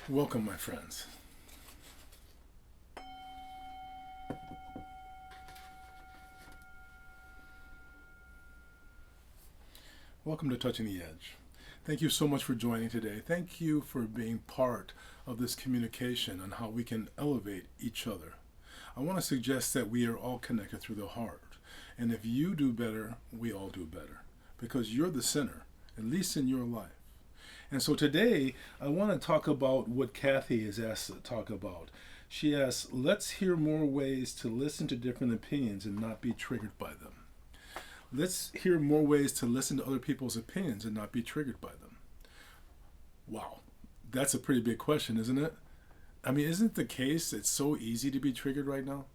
Welcome, my friends. Welcome to Touching the Edge. Thank you so much for joining today. Thank you for being part of this communication on how we can elevate each other. I want to suggest that we are all connected through the heart. And if you do better, we all do better. Because you're the center, at least in your life. And so today, I want to talk about what Kathy is asked to talk about. She asks, let's hear more ways to listen to different opinions and not be triggered by them. Let's hear more ways to listen to other people's opinions and not be triggered by them. Wow, that's a pretty big question, isn't it? I mean, isn't it the case it's so easy to be triggered right now?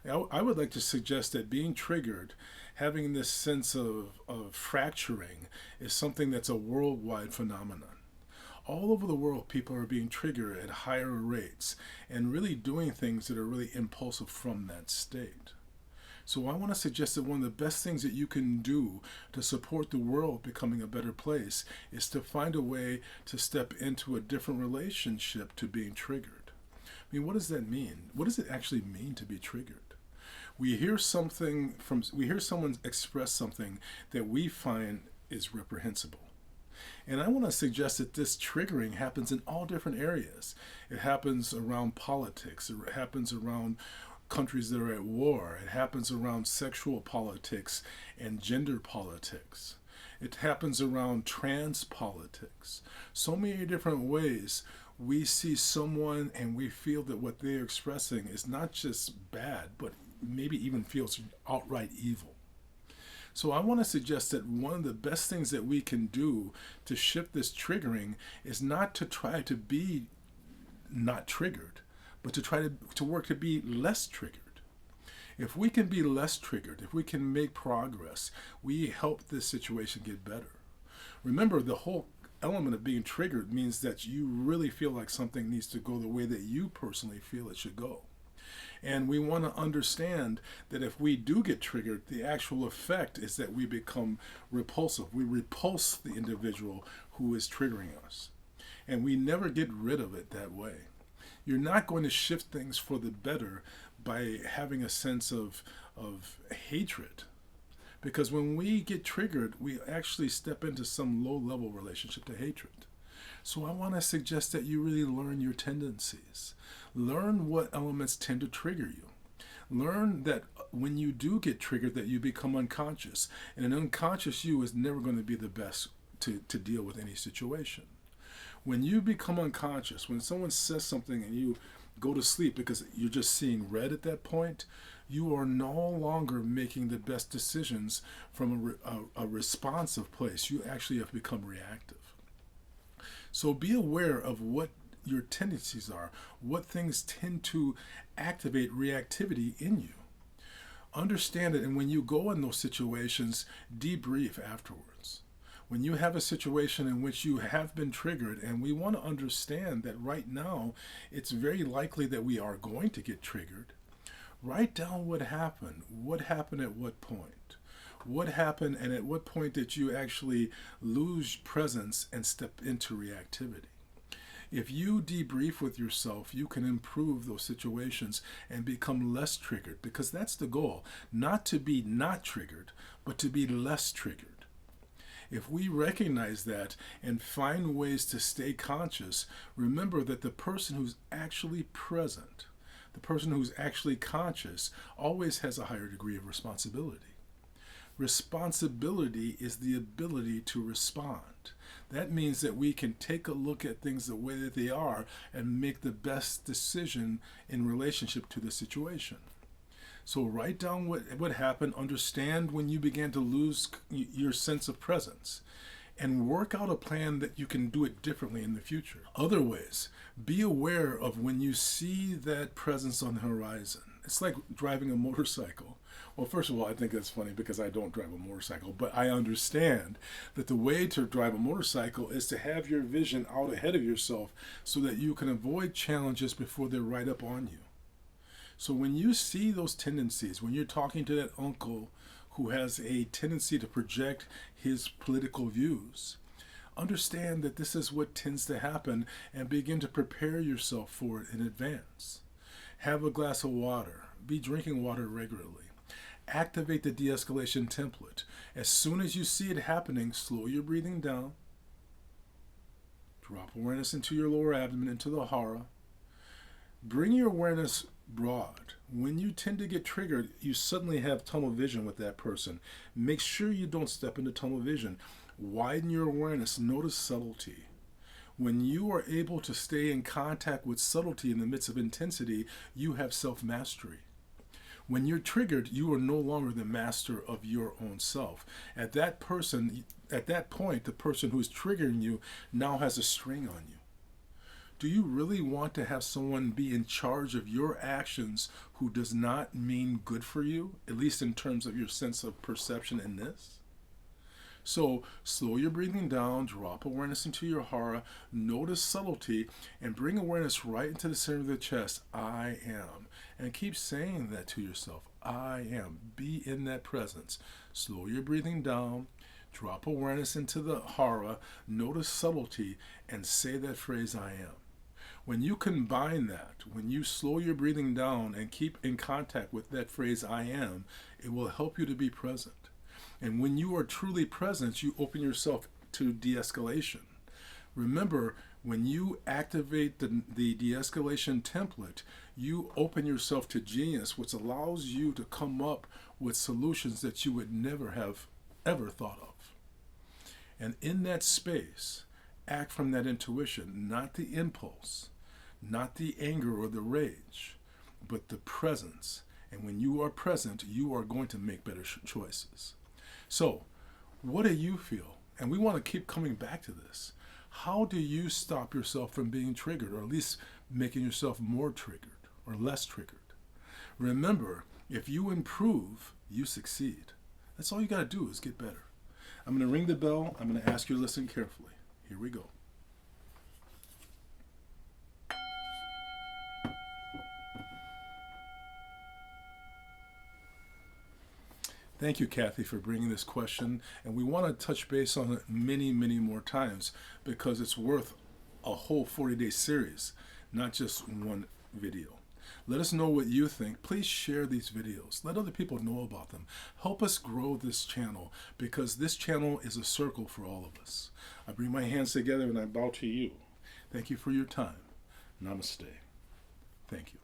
I would like to suggest that being triggered, having this sense of fracturing, is something that's a worldwide phenomenon. All over the world, people are being triggered at higher rates and really doing things that are really impulsive from that state. So I want to suggest that one of the best things that you can do to support the world becoming a better place is to find a way to step into a different relationship to being triggered. I mean, what does that mean? What does it actually mean to be triggered? We hear someone express something that we find is reprehensible. And I want to suggest that this triggering happens in all different areas. It happens around politics. It happens around countries that are at war. It happens around sexual politics and gender politics. It happens around trans politics. So many different ways we see someone and we feel that what they're expressing is not just bad, but maybe even feels outright evil. So I want to suggest that one of the best things that we can do to shift this triggering is not to try to be not triggered, but to try to work to be less triggered. If we can be less triggered, if we can make progress, we help this situation get better. Remember, the whole element of being triggered means that you really feel like something needs to go the way that you personally feel it should go. And we want to understand that if we do get triggered, the actual effect is that we become repulsive. We repulse the individual who is triggering us. And we never get rid of it that way. You're not going to shift things for the better by having a sense of hatred. Because when we get triggered, we actually step into some low-level relationship to hatred. So I want to suggest that you really learn your tendencies. Learn what elements tend to trigger you. Learn that when you do get triggered, that you become unconscious. And an unconscious you is never going to be the best to deal with any situation. When you become unconscious, when someone says something and you go to sleep because you're just seeing red at that point, you are no longer making the best decisions from a responsive place. You actually have become reactive. So be aware of what your tendencies are, what things tend to activate reactivity in you. Understand it, and when you go in those situations, debrief afterwards. When you have a situation in which you have been triggered, and we want to understand that right now it's very likely that we are going to get triggered, write down what happened at what point. What happened and at what point did you actually lose presence and step into reactivity? If you debrief with yourself, you can improve those situations and become less triggered, because that's the goal. Not to be not triggered, but to be less triggered. If we recognize that and find ways to stay conscious, remember that the person who's actually present, the person who's actually conscious, always has a higher degree of responsibility. Responsibility is the ability to respond. That means that we can take a look at things the way that they are and make the best decision in relationship to the situation. So write down what happened, understand when you began to lose your sense of presence, and work out a plan that you can do it differently in the future. Other ways, be aware of when you see that presence on the horizon. It's like driving a motorcycle. Well, first of all, I think that's funny because I don't drive a motorcycle, but I understand that the way to drive a motorcycle is to have your vision out ahead of yourself so that you can avoid challenges before they're right up on you. So when you see those tendencies, when you're talking to that uncle who has a tendency to project his political views, Understand that this is what tends to happen and begin to prepare yourself for it in advance. Have a glass of water. Be drinking water regularly. Activate the de-escalation template. As soon as you see it happening, slow your breathing down. Drop awareness into your lower abdomen, into the hara. Bring your awareness broad. When you tend to get triggered, you suddenly have tunnel vision with that person. Make sure you don't step into tunnel vision. Widen your awareness. Notice subtlety. When you are able to stay in contact with subtlety in the midst of intensity, you have self-mastery. When you're triggered, you are no longer the master of your own self. At that point, the person who is triggering you now has a string on you. Do you really want to have someone be in charge of your actions who does not mean good for you, at least in terms of your sense of perception in this? So slow your breathing down, drop awareness into your hara, notice subtlety, and bring awareness right into the center of the chest. I am. And keep saying that to yourself. I am. Be in that presence. Slow your breathing down, drop awareness into the hara, notice subtlety, and say that phrase, I am. When you combine that, when you slow your breathing down and keep in contact with that phrase, I am, it will help you to be present. And when you are truly present, you open yourself to de-escalation. Remember, when you activate the de-escalation template, you open yourself to genius, which allows you to come up with solutions that you would never have ever thought of. And in that space, act from that intuition, not the impulse, not the anger or the rage, but the presence. And when you are present, you are going to make better choices. So, what do you feel? And we want to keep coming back to this. How do you stop yourself from being triggered, or at least making yourself more triggered or less triggered? Remember, if you improve, you succeed. That's all you got to do is get better. I'm going to ring the bell. I'm going to ask you to listen carefully. Here we go. Thank you, Kathy, for bringing this question. And we want to touch base on it many, many more times because it's worth a whole 40-day series, not just one video. Let us know what you think. Please share these videos. Let other people know about them. Help us grow this channel because this channel is a circle for all of us. I bring my hands together and I bow to you. Thank you for your time. Namaste. Thank you.